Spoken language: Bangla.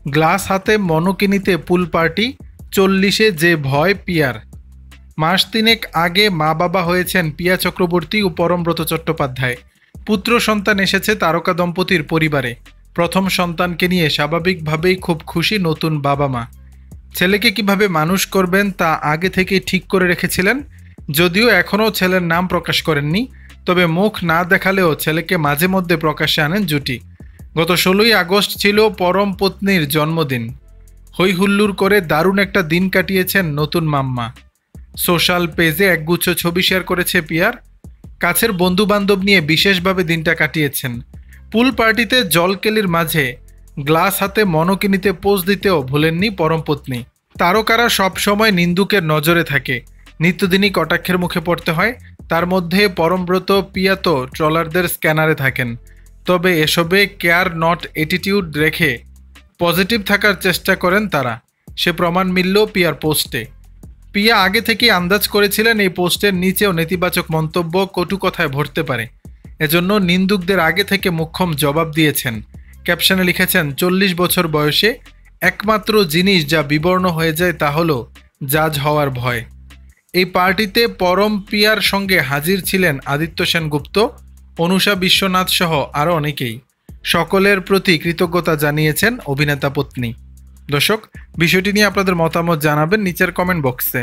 গ্লাস হাতে মনোকিনীতে পুল পার্টি, 40-এ যে ভয় পিয়ার। মাস তিনেক আগে মা বাবা হয়েছেন পিয়া চক্রবর্তী ও পরমব্রত চট্টোপাধ্যায়। পুত্র সন্তান এসেছে তারকা দম্পতির পরিবারে। প্রথম সন্তানকে নিয়ে স্বাভাবিকভাবেই খুব খুশি নতুন বাবা মা। ছেলেকে কিভাবে মানুষ করবেন তা আগে থেকেই ঠিক করে রেখেছিলেন। যদিও এখনও ছেলের নাম প্রকাশ করেননি, তবে মুখ না দেখালেও ছেলেকে মাঝে মধ্যে প্রকাশ্যে আনেন জুটি। গত 16ই আগস্ট ছিল পরম পত্নীর জন্মদিন। হই হুল্লোড় করে দারুণ একটা দিন কাটিয়েছেন নতুন মাম্মা। সোশ্যাল পেজে একগুচ্ছ ছবি শেয়ার করেছে পিয়ার। কাছের বন্ধু বান্ধব নিয়ে বিশেষভাবে দিনটা কাটিয়েছেন। পুল পার্টিতে জলকেলির মাঝে গ্লাস হাতে মনোকিনীতে পোজ দিতেও ভুলেননি পরমপত্নী। তারকারা সবসময় নিন্দুকের নজরে থাকে, নিত্যদিনই কটাক্ষের মুখে পড়তে হয়। তার মধ্যে পরমব্রত পিয়া তো ট্রলারদের স্ক্যানারে থাকেন। তবে এসবে কেয়ার নট অ্যাটিটিউড রেখে পজিটিভ থাকার চেষ্টা করেন তারা। সে প্রমাণ মিলল পিয়ার পোস্টে। পিয়া আগে থেকেই আন্দাজ করেছিলেন এই পোস্টের নিচেও নেতিবাচক মন্তব্য কটু কথায় ভরতে পারে। এজন্য নিন্দুকদের আগে থেকে মোক্ষম জবাব দিয়েছেন। ক্যাপশনে লিখেছেন, 40 বছর বয়সে একমাত্র জিনিস যা বিবর্ণ হয়ে যায় তা হলো জাজ হওয়ার ভয়। এই পার্টিতে পরম পিয়ার সঙ্গে হাজির ছিলেন আদিত্য সেনগুপ্ত, অনুষা বিশ্বনাথ সহ আরও অনেকেই। সকলের প্রতি কৃতজ্ঞতা জানিয়েছেন অভিনেতা পত্নী। দর্শক, বিষয়টি নিয়ে আপনাদের মতামত জানাবেন নিচের কমেন্ট বক্সে।